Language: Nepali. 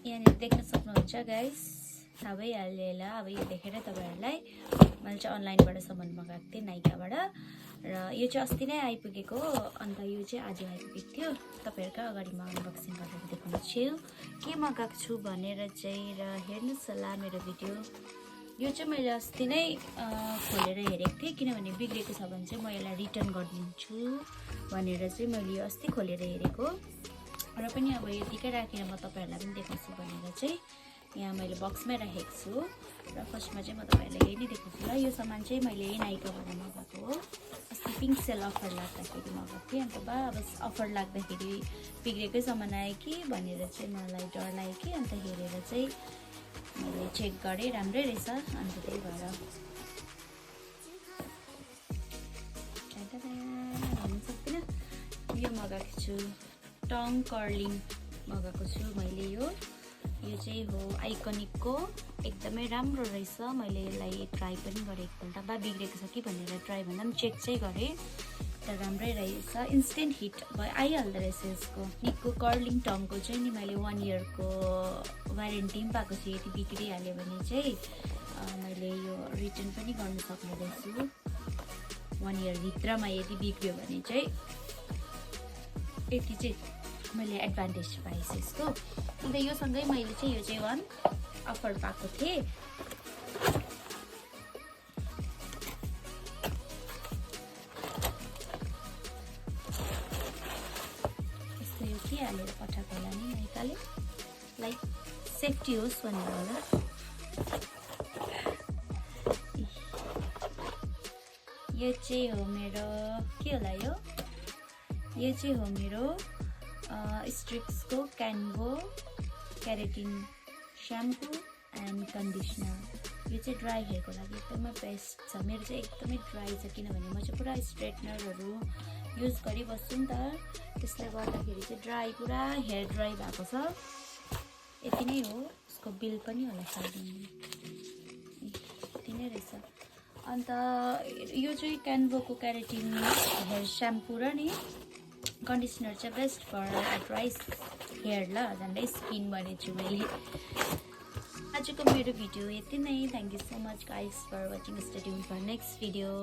यहाँनिर देख्न सक्नुहुन्छ गाइस, थाहा भइहाल्यो होला। अब यो देखेर तपाईँहरूलाई मैले चाहिँ अनलाइनबाट सामान मगाएको थिएँ नाइकाबाट, र यो चाहिँ अस्ति नै आइपुगेको हो। अन्त यो चाहिँ आज आइपुगेको थियो। तपाईँहरूकै अगाडि म अनबक्सिङ गरेर देखाउँछु के मगाएको छु भनेर चाहिँ। र हेर्नुहोस् होला मेरो भिडियो। यो चाहिँ मैले अस्ति नै खोलेर हेरेको थिएँ, किनभने बिग्रेको छ भने चाहिँ म यसलाई रिटर्न गरिदिन्छु भनेर चाहिँ मैले यो अस्ति खोलेर हेरेको। र पनि अब यतिकै राखेर म तपाईँहरूलाई पनि देखाउँछु भनेर चाहिँ यहाँ मैले बक्समै राखेको छु। र फर्स्टमा चाहिँ म तपाईँहरूलाई यही नै देखाउँछु ल। यो सामान चाहिँ मैले यही नाइकाबाट मगाएको हो। अस्ति पिङ्क सेल अफर लाग्दाखेरि मगाएको थिएँ। अन्त अब अफर लाग्दाखेरि बिग्रेकै सामान आयो कि भनेर चाहिँ मलाई डर लाग्यो कि, अन्त हेरेर चाहिँ मैले चेक गरेँ, राम्रै रहेछ। अन्त त्यही भएर भन्नु सक्दिनँ। यो मगाएको छु, टङ कर्लिङ मगाएको छु मैले। यो चाहिँ हो आइकनिकको, एकदमै राम्रो रहेछ। मैले यसलाई ट्राई पनि गरेँ एकपल्ट, बा बिग्रेको छ कि भनेर ट्राई भन्दा पनि चेक चाहिँ गरेँ, तर राम्रै रहेछ। इन्स्टेन्ट हिट आइहाल्दो रहेछ यसको। निकको कर्लिङ टङको चाहिँ नि मैले 1 इयरको वारेन्टी पनि पाएको छु। यदि बिग्रिहाल्यो भने चाहिँ मैले यो रिटर्न पनि गर्नु सक्ने रहेछु 1 इयरभित्रमा। यदि बिग्रियो भने चाहिँ यति चाहिँ मैले एडभान्टेज पाएछु यसको। अन्त यो सँगै मैले चाहिँ यो चाहिँ 1 अफर पाएको थिएँ। यस्तो यो के हालेर पठाएको होला नि नाइकाले, लाइक सेफ्टी होस् भनेर होला। यो चाहिँ हो मेरो के होला, यो चाहिँ हो मेरो स्ट्रिप्सको क्यान्भो केराटिन स्याम्पू एन्ड कन्डिसनर। यो चाहिँ ड्राई हेयरको लागि एकदमै बेस्ट छ। मेरो चाहिँ एकदमै ड्राई छ, किनभने म चाहिँ पुरा स्ट्रेटनरहरू युज गरिबस्छु नि त, त्यसले गर्दाखेरि चाहिँ पुरा हेयर ड्राई भएको छ। यति नै हो। यसको बिल पनि होला सायद, यति नै रहेछ। अन्त यो चाहिँ क्यान्भोको केराटिन हेयर स्याम्पू र नि कन्डिसनर चाहिँ बेस्ट फर ड्राई हेयर ल, झन्डै स्किन भनेछु मैले। आजको मेरो भिडियो यति नै। Thank you so much guys for watching. Stay tuned for next video.